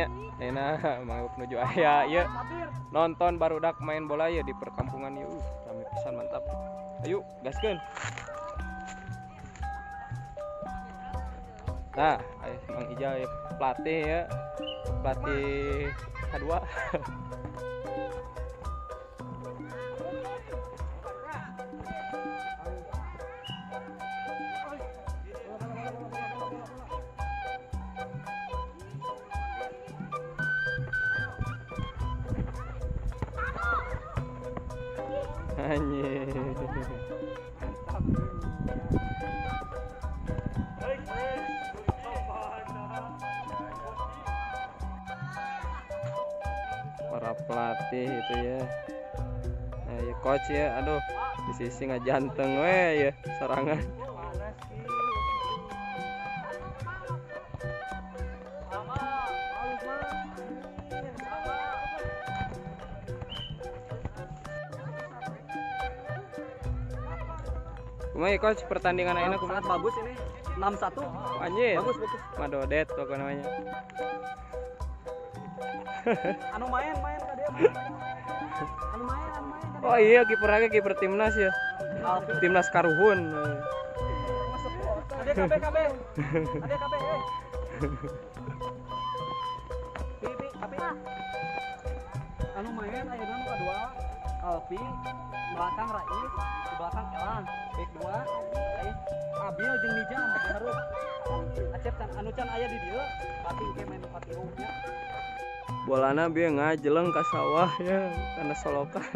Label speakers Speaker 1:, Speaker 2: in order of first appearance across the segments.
Speaker 1: nya. Enak mangeup nuju aya ieu. Nonton barudak main bola ya di perkampungan ieu. Rame pisan mantap. Ayo gaskeun. Nah, Mang Ijal ya pelatih ya. Pelatih kedua. Anjir. Para pelatih itu ya. Nah, ya coach ya, aduh di sisi ngajanteng we ya serangan. Kumaha coach pertandingan ayeuna kumaha?
Speaker 2: Sangat bagus ini. 6-1.
Speaker 1: Anjir.
Speaker 2: Bagus.
Speaker 1: Madodet pokoknya namanya.
Speaker 2: Anu main ka dia. Anu main.
Speaker 1: Oh iya kiper lagi kiper timnas ya. Timnas Karuhun.
Speaker 2: Ade KB. Tapi anu main ayeuna nu kadua Alfi, belakang Rais, di belakang Elang, back 2, Abil jeung Nijan hareup. Acep anu can aya di dieu, pating ke main patirungnya.
Speaker 1: Bolana bieu ngajeleng ka sawah ya karena solokan.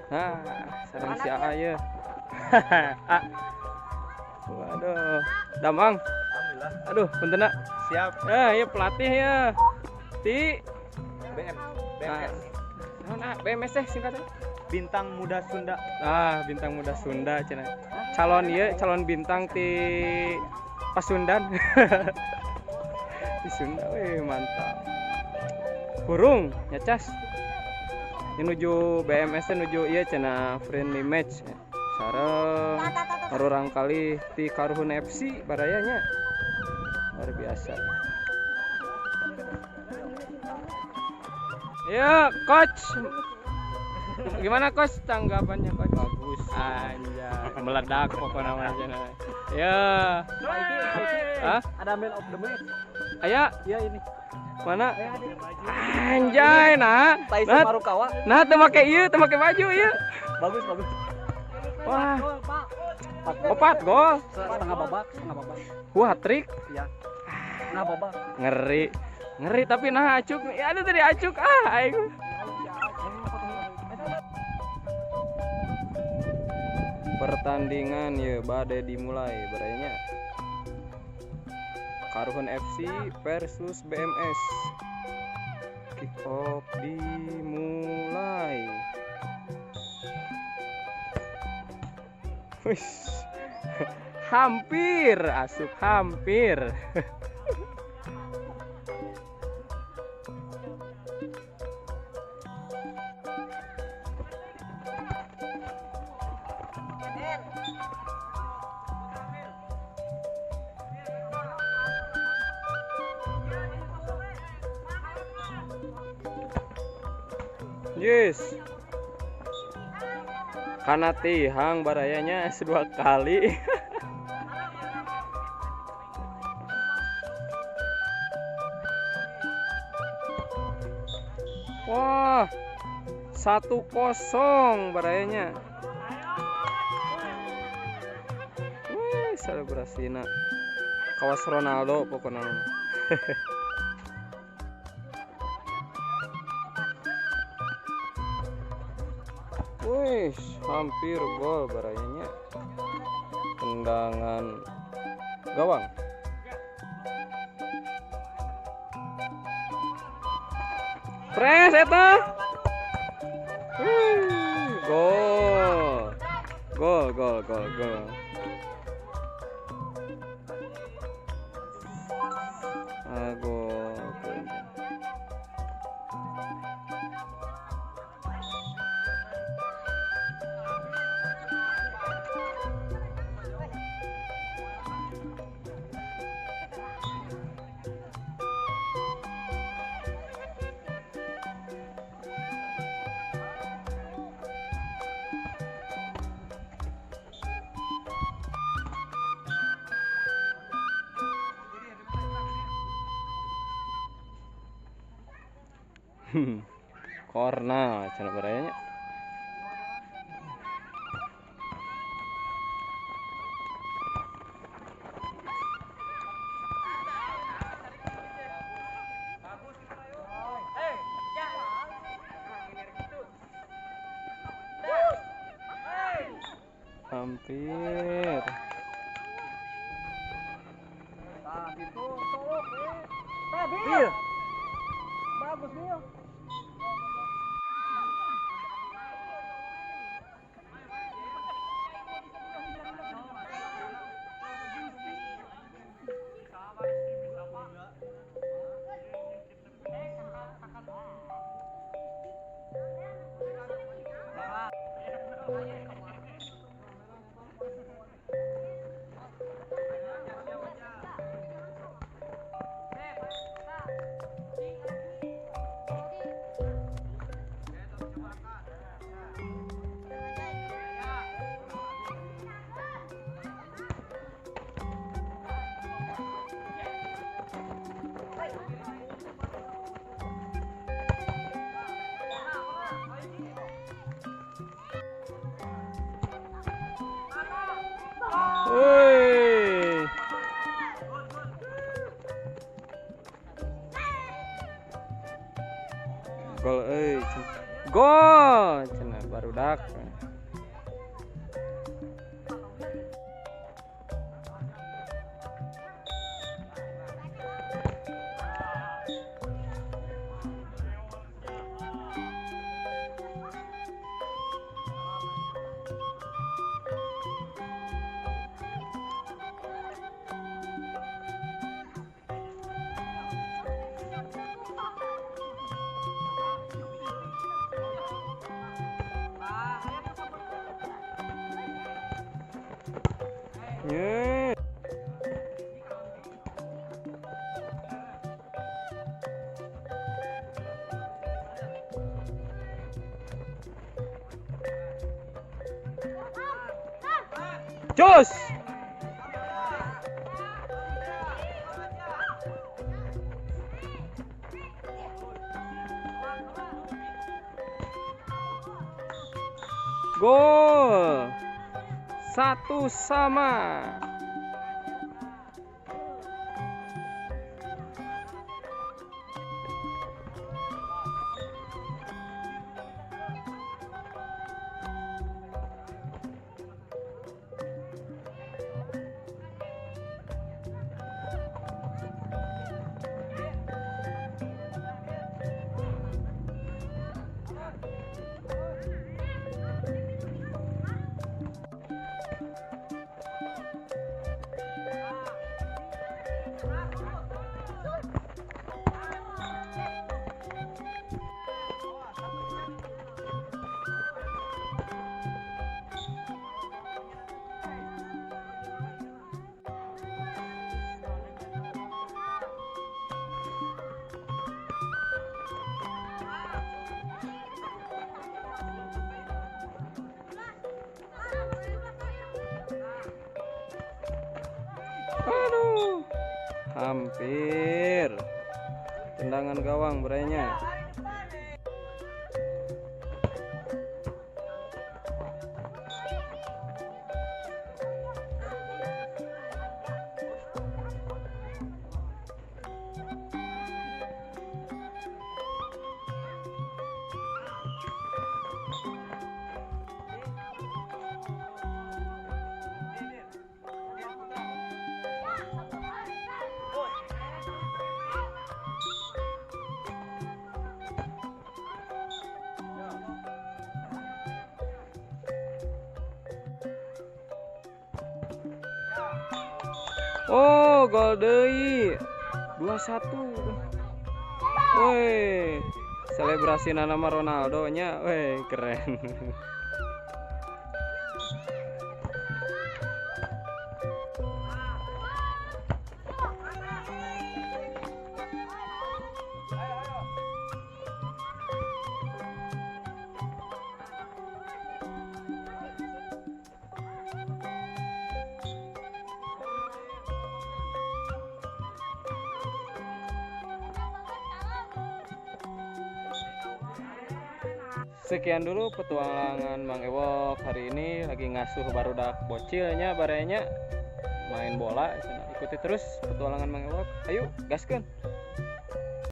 Speaker 1: Nah, sareng si Aa ya. Waduh, Damang.
Speaker 2: Alhamdulillah.
Speaker 1: Aduh, puntenna.
Speaker 2: Siap.
Speaker 1: Ya pelatih ya. Ti
Speaker 2: BMS.
Speaker 1: Nah, BMS teh singkatnya.
Speaker 2: Bintang Muda Sunda.
Speaker 1: Ah, Bintang Muda Sunda cenah. Calon bintang ti Pasundan. Di Sunda weh mantap. Burung nyacas. Ini nuju BMS teh nuju ieu cenah friendly match. Sareng harurang kali ti Karuhun FC barayanya. Luar biasa. Ya, coach. Gimana coach tanggapannya coach? Bagus. Anjay, meledak pokoknya namanya. Ya. Hah?
Speaker 2: Ada man of the match.
Speaker 1: Aya,
Speaker 2: Iya ini.
Speaker 1: mana? Anjay, nah.
Speaker 2: Tyson Marukawa.
Speaker 1: Nah, teu make ieu, teu make baju ieu.
Speaker 2: Bagus.
Speaker 1: Wah. 4 gol.
Speaker 2: Setengah babak.
Speaker 1: Wah, hat-trick.
Speaker 2: Iya. Setengah babak.
Speaker 1: Ngeri tapi nah acuk. Ya aduh tadi acuk aing. Pertandingan ya bade dimulai barayanya. Karuhun FC versus BMS. Kick off dimulai. Wish. Hampir asup hampir. Yes. Karena tihang barayanya dua kali. Wah, 1-0 barayanya. Wih, selebrasina. Kawas Ronaldo pokoknya. Wih, hampir gol barayanya. Tendangan gawang. Pres eta. Gol. Korna cenah baraya nya. Hampir.
Speaker 2: Nah, gitu solok Bil. Bagus Bil.
Speaker 1: Woi. Gol euy. Gol cenah barudak. Ye. Jos. Gol. 1-1. Aduh, hampir tendangan gawang beranya. Oh, gol deui. 2-1. Woi, selebrasi nama Ronaldo nya, woi keren. Sekian dulu petualangan Mang Ewok hari ini, lagi ngasuh barudak bocilnya barenya main bola. Ikuti terus petualangan Mang Ewok. Ayo gaskeun.